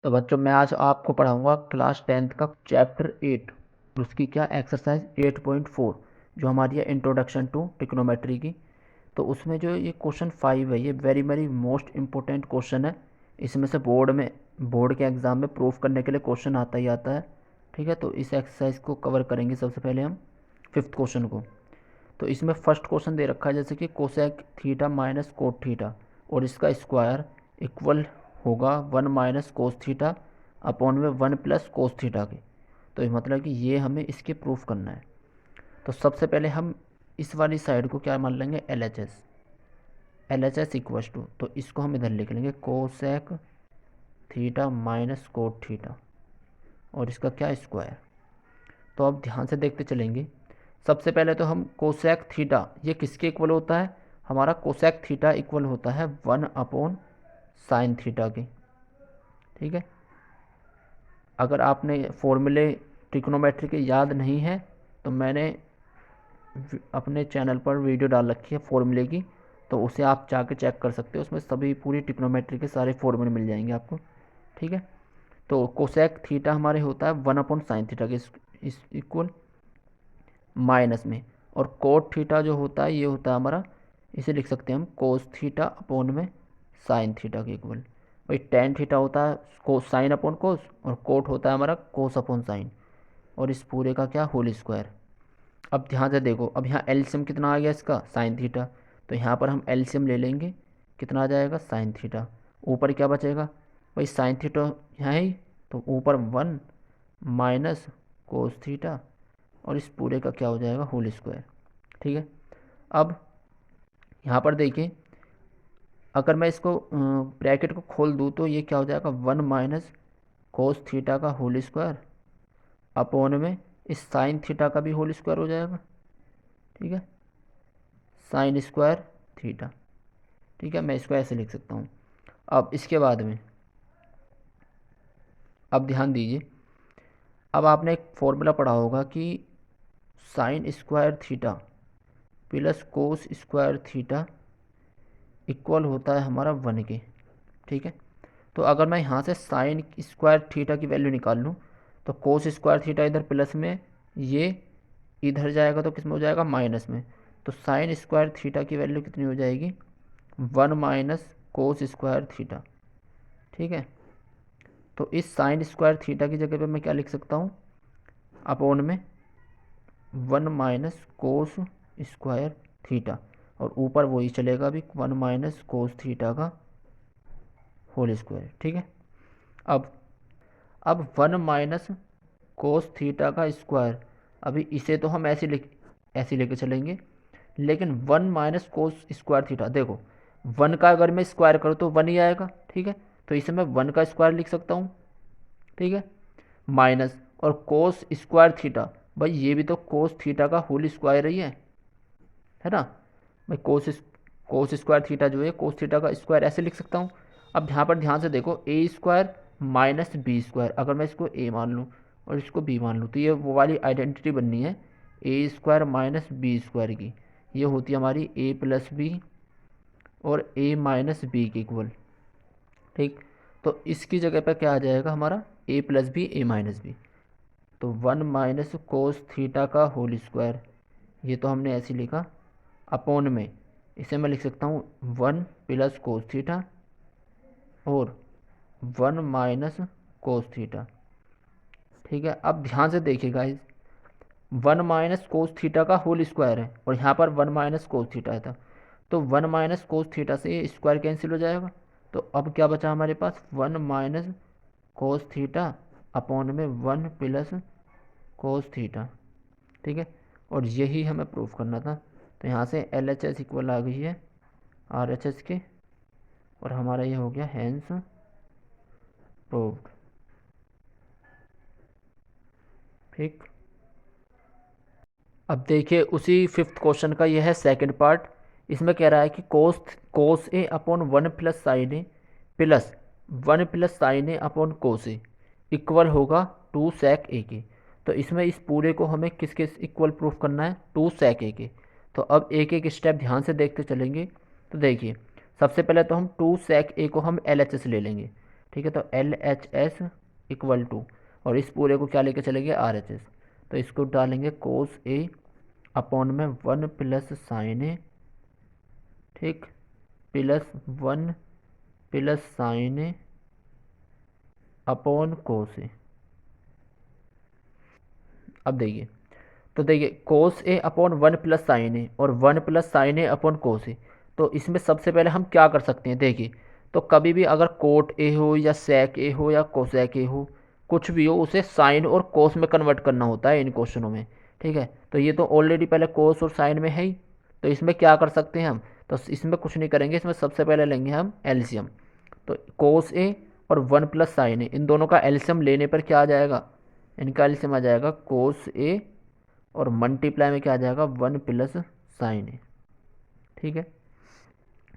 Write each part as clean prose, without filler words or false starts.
तो बच्चों मैं आज आपको पढ़ाऊंगा क्लास 10th का चैप्टर 8, उसकी क्या एक्सरसाइज 8.4 जो हमारी है इंट्रोडक्शन टू ट्रिग्नोमेट्री की। तो उसमें जो ये क्वेश्चन 5 है, ये very very most important question है। इसमें से बोर्ड के एग्ज़ाम में प्रूफ करने के लिए क्वेश्चन आता ही आता है। ठीक है, तो इस एक्सरसाइज को कवर करेंगे सबसे पहले हम फिफ्थ क्वेश्चन को। तो इसमें फर्स्ट क्वेश्चन दे रखा है जैसे कि cosec theta minus cot theta और इसका स्क्वायर इक्वल होगा 1 माइनस कोस थीटा अपॉन में 1 प्लस कोस थीटा के। तो ये मतलब कि ये हमें इसके प्रूफ करना है। तो सबसे पहले हम इस वाली साइड को क्या मान लेंगे, L H S equals two, तो इसको हम इधर लिख लेंगे cosec theta minus cot theta और इसका क्या स्क्वायर। तो अब ध्यान से देखते चलेंगे। सबसे पहले तो हम कोसेक थीटा ये किसके इक्वल होता है, हमारा कोसेक थीटा इक्वल होता है 1 अपॉन साइन थीटा के। ठीक है, अगर आपने फॉर्मूले ट्रिग्नोमेट्री के याद नहीं है तो मैंने अपने चैनल पर वीडियो डाल रखी है फॉर्मूले की, तो उसे आप जाके चेक कर सकते हो। उसमें सभी पूरी ट्रिग्नोमेट्री के सारे फॉर्मूले मिल जाएंगे आपको। ठीक है, तो कोसेक थीटा हमारे होता है 1 अपॉन साइन थीटा के इस इक्वल माइनस में, और कोट थीटा जो होता है ये होता है हमारा, इसे लिख सकते हैं हम कोस थीटा अपॉन में साइन थीटा के इक्वल। भाई टेन थीटा होता है कोस साइन अपॉन कोस और कोट होता है हमारा कोस अपॉन साइन, और इस पूरे का क्या होल स्क्वायर। अब ध्यान से देखो, अब यहाँ एलसीएम कितना आ गया इसका, साइन थीटा, तो यहाँ पर हम एलसीएम ले लेंगे, कितना आ जाएगा साइन थीटा। ऊपर क्या बचेगा, भाई साइन थीटा यहाँ ही, तो ऊपर 1 माइनस कोस थीटा और इस पूरे का क्या हो जाएगा होल स्क्वायर। ठीक है, अब यहाँ पर देखिए, अगर मैं इसको ब्रैकेट को खोल दूँ तो ये क्या हो जाएगा 1 माइनस कोस थीटा का होल स्क्वायर अपॉन में इस साइन थीटा का भी होल स्क्वायर हो जाएगा। ठीक है, साइन स्क्वायर थीटा। ठीक है, मैं इसको ऐसे लिख सकता हूँ। अब इसके बाद में अब ध्यान दीजिए, अब आपने एक फॉर्मूला पढ़ा होगा कि sine square theta plus cos square theta equal होता है हमारा 1 के। ठीक है, तो अगर मैं यहाँ से साइन स्क्वायर थीटा की वैल्यू निकाल लूँ तो कोस स्क्वायर थीटा इधर प्लस में, ये इधर जाएगा तो किस में हो जाएगा माइनस में। तो साइन स्क्वायर थीटा की वैल्यू कितनी हो जाएगी 1 माइनस कोस स्क्वायर थीटा। ठीक है, तो इस साइन स्क्वायर थीटा की जगह पे मैं क्या लिख सकता हूँ, अपॉन में 1 माइनस कोस स्क्वायर थीटा, और ऊपर वही चलेगा भी 1 माइनस कोस थीटा का होल स्क्वायर। ठीक है, अब 1 माइनस कोस थीटा का स्क्वायर, अभी इसे तो हम ऐसे लेके चलेंगे, लेकिन 1 माइनस कोस स्क्वायर थीटा, देखो 1 का अगर मैं स्क्वायर करूँ तो 1 ही आएगा। ठीक है, तो इसे मैं 1 का स्क्वायर लिख सकता हूँ। ठीक है, माइनस और कोस स्क्वायर थीटा, भाई ये भी तो कोस थीटा का होल स्क्वायर ही है ना। भाई कोस स्क्वायर थीटा जो है कोस थीटा का स्क्वायर ऐसे लिख सकता हूँ। अब यहाँ पर ध्यान से देखो, ए स्क्वायर माइनस बी स्क्वायर, अगर मैं इसको ए मान लूँ और इसको बी मान लूँ तो ये वो वाली आइडेंटिटी बननी है ए स्क्वायर माइनस बी स्क्वायर की। ये होती है हमारी ए प्लस बी और ए माइनस बी के इक्वल। ठीक, तो इसकी जगह पर क्या आ जाएगा हमारा ए प्लस बी ए माइनस बी, तो 1 माइनस कोस थीटा का होल स्क्वायर, ये तो हमने ऐसे लिखा, अपॉन में इसे मैं लिख सकता हूँ 1 प्लस कोस थीटा और 1 माइनस कोस थीटा। ठीक है, अब ध्यान से देखिएगा, 1 माइनस कोस थीटा का होल स्क्वायर है और यहाँ पर 1 माइनस कोस थीटा था, तो 1 माइनस कोस थीटा से ये स्क्वायर कैंसिल हो जाएगा। तो अब क्या बचा हमारे पास 1 माइनस कोस थीटा अपॉन में 1 प्लस कोस थीटा। ठीक है, और यही हमें प्रूफ करना था। तो यहाँ से एल एच एस इक्वल आ गई है आर एच एस के, और हमारा ये हो गया हैंस प्रूव्ड। ठीक, अब देखिए उसी फिफ्थ क्वेश्चन का ये है सेकंड पार्ट। इसमें कह रहा है कि कोस ए अपॉन 1 प्लस साइन ए प्लस 1 प्लस साइन ए अपॉन कोस ए इक्वल होगा 2 सेक ए के। तो इसमें इस पूरे को हमें किसके इक्वल प्रूफ करना है, 2 सेक ए के। तो अब एक एक स्टेप ध्यान से देखते चलेंगे। तो देखिए, सबसे पहले तो हम 2 सेक ए को हम एल एच एस ले लेंगे। ठीक है, तो LHS इक्वल टू, और इस पूरे को क्या लेके चलेंगे, RHS। तो इसको डालेंगे कोस ए अपॉन में 1 प्लस साइन ए, ठीक, प्लस 1 प्लस साइन ए अपॉन कोस ए। अब देखिए, तो देखिए कोस ए अपॉन 1 प्लस साइन ए और 1 प्लस साइन ए अपॉन कोस ए। तो इसमें सबसे पहले हम क्या कर सकते हैं, देखिए, तो कभी भी अगर कोट ए हो या सेक ए हो या कोसेक ए हो, कुछ भी हो, उसे साइन और कोस में कन्वर्ट करना होता है इन क्वेश्चनों में। ठीक है, तो ये तो ऑलरेडी पहले कोस और साइन में है ही, तो इसमें क्या कर सकते हैं हम, तो इसमें कुछ नहीं करेंगे, इसमें सबसे पहले लेंगे हम एलसीएम। तो कोस ए और 1 प्लस साइन ए, इन दोनों का एलसीएम लेने पर क्या आ जाएगा, इनका एलसीएम आ जाएगा कोस ए और मल्टीप्लाई में क्या आ जाएगा 1 प्लस साइन ए। ठीक है,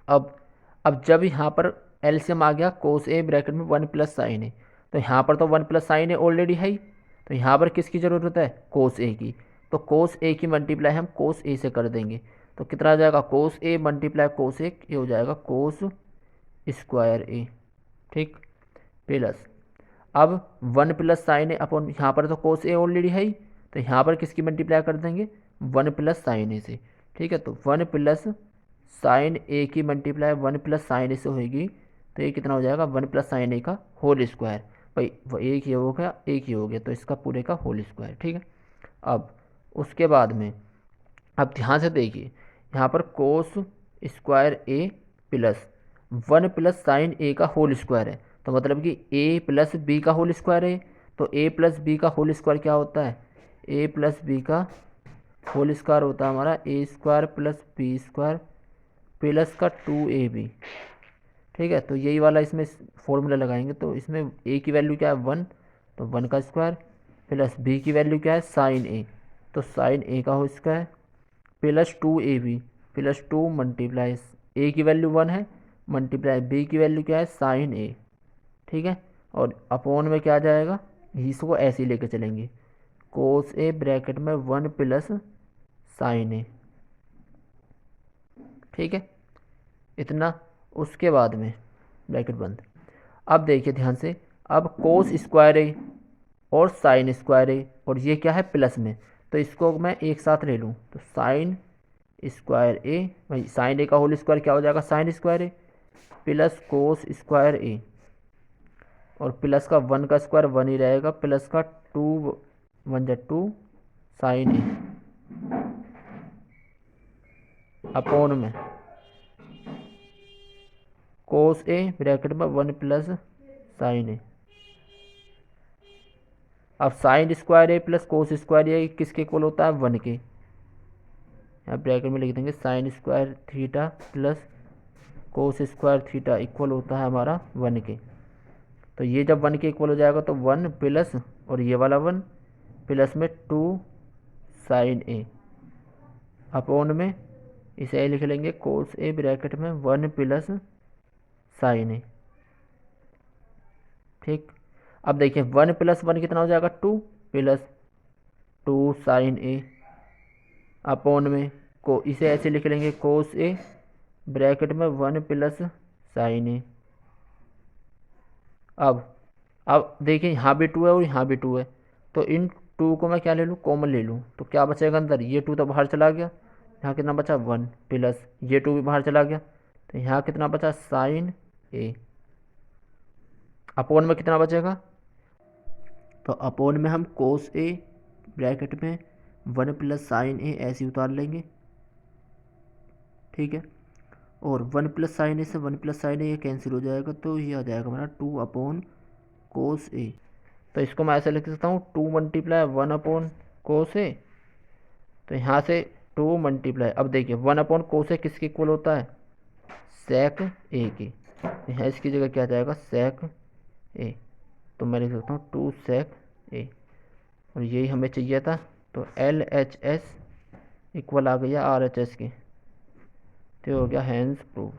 अब जब यहाँ पर एलसीएम आ गया कोस ए ब्रैकेट में 1 प्लस साइन ए, तो यहाँ पर तो 1 प्लस साइन ए ऑलरेडी है ही, तो यहाँ पर किसकी ज़रूरत है, कोस ए की। तो कोस ए की मल्टीप्लाई हम कोस ए से कर देंगे, तो कितना आ जाएगा, कोस ए मल्टीप्लाई कोस ए, ये हो जाएगा कोस स्क्वायर ए। ठीक, प्लस अब 1 प्लस साइन ए अपॉन, यहाँ पर तो कोस ए ऑलरेडी है ही, तो यहाँ पर किसकी मल्टीप्लाई कर देंगे 1 प्लस साइन ए से। ठीक है, तो 1 प्लस साइन ए की मल्टीप्लाई 1 प्लस साइन ए से होगी, तो ये कितना हो जाएगा 1 प्लस साइन ए का होल स्क्वायर। भाई वो एक ही हो गया, एक ही हो गया, तो इसका पूरे का होल स्क्वायर। ठीक है, अब उसके बाद में, अब ध्यान से देखिए, यहाँ पर cos square A plus 1 plus sine A का होल स्क्वायर है, तो मतलब कि ए प्लस बी का होल स्क्वायर है। तो ए प्लस बी का होल स्क्वायर क्या होता है, ए प्लस बी का होल स्क्वायर होता है हमारा A square plus B square plus का 2ab। ठीक है, तो यही वाला इसमें फॉर्मूला लगाएंगे, तो इसमें ए की वैल्यू क्या है 1, तो 1 का स्क्वायर, प्लस बी की वैल्यू क्या है साइन ए, तो साइन ए का whole square, plus 2ab plus 2 multiply A की वैल्यू 1 है, मल्टीप्लाई बी की वैल्यू क्या है साइन ए। ठीक है, और अपॉन में क्या आ जाएगा, इसको ऐसे ही लेके चलेंगे, कोस ए ब्रैकेट में 1 प्लस साइन ए। ठीक है, इतना, उसके बाद में ब्रैकेट बंद। अब देखिए ध्यान से, अब कोस स्क्वायर ए और साइन स्क्वायर ए, और ये क्या है प्लस में, तो इसको मैं एक साथ ले लूँ, तो साइन स्क्वायर ए, भाई साइन ए का होल स्क्वायर क्या हो जाएगा sine square A, plus cos square ए, और प्लस का 1 का स्क्वायर 1 ही रहेगा, प्लस का 2 1 जा 2 साइन ए अपॉन में कोस ए ब्रैकेट में 1 प्लस साइन ए। अब sine square A plus cos square ए किसके इक्वल होता है 1 के, यहाँ ब्रैकेट में लिख देंगे sine square theta plus cos square theta equal होता है हमारा 1 के। तो ये जब 1 के इक्वल हो जाएगा तो 1 प्लस, और ये वाला 1 प्लस में 2 साइन ए अपॉन में, इसे लिख लेंगे कोस ए ब्रैकेट में 1 प्लस साइन ए। ठीक, अब देखिए 1 प्लस 1 कितना हो जाएगा 2 प्लस 2 साइन ए अपॉन में, को इसे ऐसे लिख लेंगे कोस ए ब्रैकेट में 1 प्लस साइन ए। अब देखिए यहाँ भी 2 है और यहाँ भी 2 है, तो इन 2 को मैं क्या ले लूँ कॉमन ले लूँ, तो क्या बचेगा अंदर, ये 2 तो बाहर चला गया, यहाँ कितना बचा 1 प्लस ये 2 भी बाहर चला गया, तो यहाँ कितना बचा साइन ए, अपोन में कितना बचेगा, तो अपोन में हम कोस ए ब्रैकेट में 1 प्लस साइन ए ऐसे उतार लेंगे। ठीक है, और 1 प्लस साइन ए से 1 प्लस साइन ए ये कैंसिल हो जाएगा, तो ये आ जाएगा हमारा 2 अपॉन कोस ए। तो इसको मैं ऐसे लिख सकता हूँ 2 मल्टीप्लाई 1 अपॉन कोस ए, तो यहाँ से 2 मल्टीप्लाई, अब देखिए 1 अपॉन कोस ए किसके इक्वल होता है सेक ए की, यहाँ इसकी जगह क्या जाएगा सेक ए, तो मैं लिख सकता हूँ 2 सेक ए, और यही हमें चाहिए था, तो LHS इक्वल आ गया RHS के, तो हो गया हैंस प्रूव।